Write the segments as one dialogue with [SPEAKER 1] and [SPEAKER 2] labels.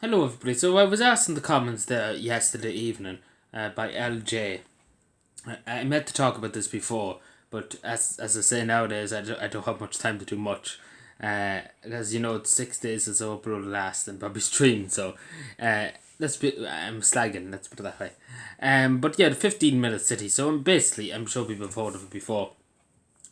[SPEAKER 1] Hello, everybody. So I was asked in the comments there yesterday evening by LJ. I meant to talk about this before, but as I say nowadays, I don't have much time to do much. As you know, it's 6 days or so will last and probably stream. So, I'm slagging. Let's put it that way. But yeah, the 15-minute city. So basically, I'm sure people have heard of it before.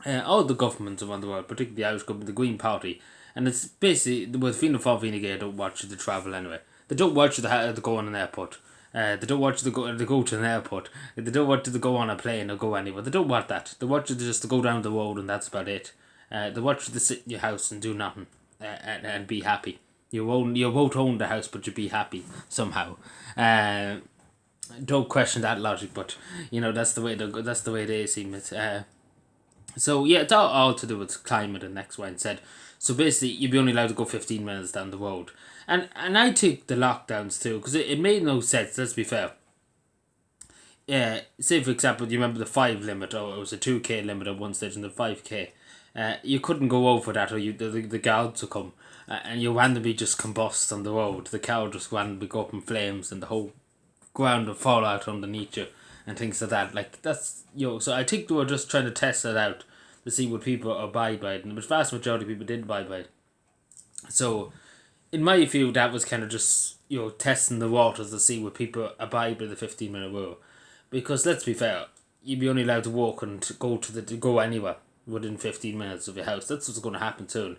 [SPEAKER 1] All the governments around the world, particularly the Irish government, the Green Party, and it's basically with Fianna Fáil Fine Gael don't watch you to travel anyway. They don't watch you to go on an airport. They don't want you to go to an airport. They don't want you to go on a plane or go anywhere. They don't want that. They want you to just to go down the road and that's about it. They want you to sit in your house and do nothing and be happy. You won't own the house, but you be happy somehow. Don't question that logic, but that's that's the way they seem it. So yeah, it's all to do with climate and X, Y, and Z. So basically, you'd be only allowed to go 15 minutes down the road, and I take the lockdowns too because it made no sense. Let's be fair. Yeah, say for example, you remember the 5 limit, or it was a 2K limit at one stage, and the 5K. You couldn't go over that, or the guards would come, and you randomly just combust on the road. The car would just randomly go up in flames, and the whole ground would fall out underneath you and things like that. Like that's so I think they were just trying to test it out to see would people abide by it, and the vast majority of people did abide by it. So in my view, that was kind of just testing the waters to see would people abide by the 15-minute rule, because let's be fair, you'd be only allowed to walk and go anywhere within 15 minutes of your house. That's what's going to happen soon.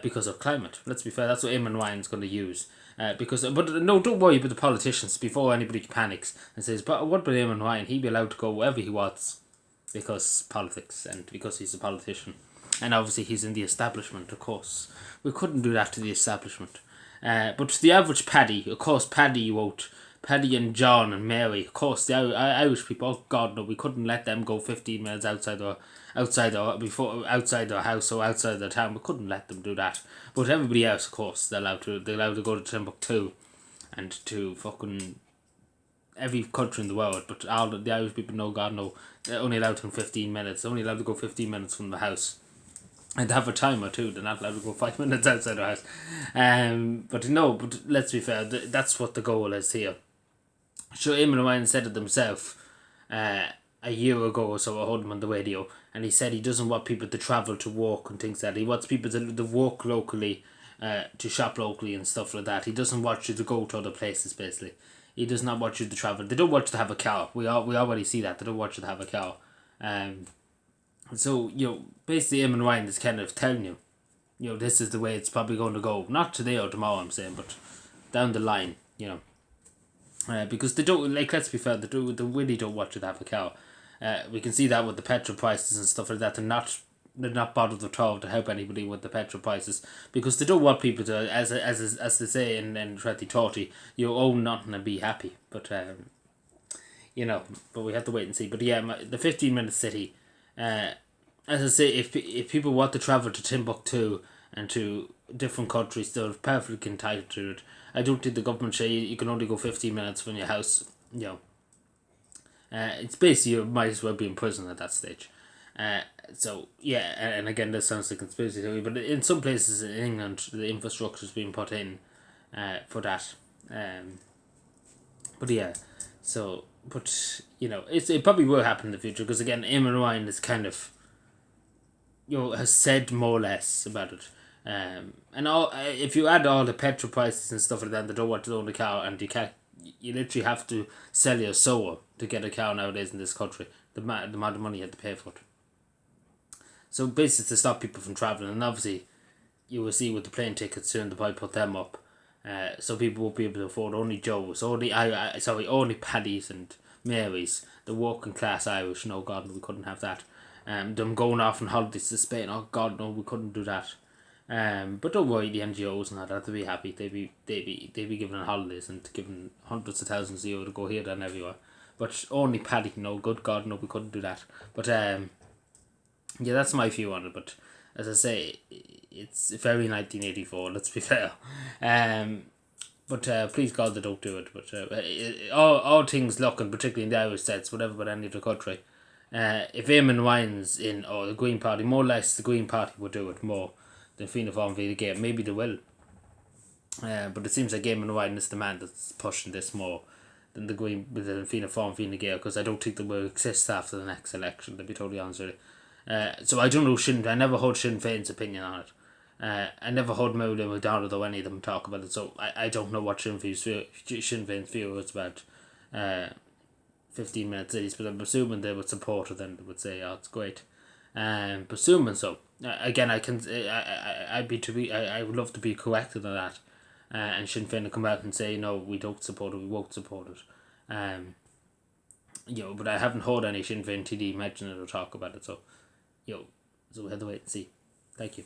[SPEAKER 1] Because of climate. Let's be fair, that's what Eamon Ryan's going to use. But no, don't worry about the politicians before anybody panics and says, but what about Eamon Ryan? He'd be allowed to go wherever he wants because politics and because he's a politician. And obviously he's in the establishment, of course. We couldn't do that to the establishment. But to the average Paddy, of course, Paddy wrote, Paddy and John and Mary, of course, the Irish people, oh God, no, we couldn't let them go 15 minutes outside their house or outside their town. We couldn't let them do that. But everybody else, of course, they're allowed to go to Timbuktu and to fucking every country in the world. But all the Irish people, no God, no, they're only allowed in 15 minutes. They're only allowed to go 15 minutes from the house. And they have a timer too. They're not allowed to go 5 minutes outside their house. But let's be fair. That's what the goal is here. Sure, Eamon Ryan said it himself a year ago or so. I heard him on the radio, and he said he doesn't want people to travel to work and things like that. He wants people to work locally, to shop locally and stuff like that. He doesn't want you to go to other places, basically. He does not want you to travel. They don't want you to have a car. We already see that. They don't want you to have a car. So, basically Eamon Ryan is kind of telling you, this is the way it's probably going to go. Not today or tomorrow, I'm saying, but down the line, because they don't, like, let's be fair, they really don't want you to have a car. We can see that with the petrol prices and stuff like that. They're not bothered at all to help anybody with the petrol prices because they don't want people to, as they say in 2030, you own nothing and be happy. But but we have to wait and see. But yeah, the 15-minute city. As I say, if people want to travel to Timbuktu and to different countries, they're perfectly entitled to it. I don't think the government say you can only go 15 minutes from your house. It's basically you might as well be in prison at that stage. So yeah, and again, this sounds like a conspiracy theory, but in some places in England, the infrastructure is being put in for that. But yeah, so it probably will happen in the future because again, Eamon Ryan is kind of has said more or less about it. And all if you add all the petrol prices and stuff like that, they don't want to own a car, and you literally have to sell your soul to get a car nowadays in this country. The amount of money you had to pay for it. So basically to stop people from travelling, and obviously you will see with the plane tickets soon they probably put them up. So people won't be able to afford only Joes, only Paddies and Marys, the working class Irish. No God, no, we couldn't have that. Them going off on holidays to Spain. Oh God, no, we couldn't do that. But don't worry, the NGOs and all that, they'll be happy. They be giving holidays and giving hundreds of thousands of euro to go here, there and everywhere. But only Paddy, no, good God, no, we couldn't do that. But yeah, that's my view on it. But as I say, it's very 1984. Let's be fair. But please God, they don't do it. But all things looking, particularly in the Irish sets, whatever, but any other country. If Eamon Ryan's in, or the Green Party, more or less the Green Party would do it more than Fianna Fáil Gael. Maybe they will.
[SPEAKER 2] But it seems like Eamon Ryan is the man that's pushing this more than the Green, the Fianna Fáil and Fine Gael, because I don't think they will exist after the next election, to be totally honest with you. So I don't know I never heard Sinn Féin's opinion on it. I never heard Moulin MacDonald or any of them talk about it, so I don't know what Sinn Féin's view is about 15 minute cities, but I'm assuming they would support it and they would say, oh, it's great. Presuming so. Again, I would love to be corrected on that, and Sinn Féin to come out and say, no, we don't support it, we won't support it. But I haven't heard any Sinn Féin TD mention it or talk about it, so we have to wait and see. Thank you.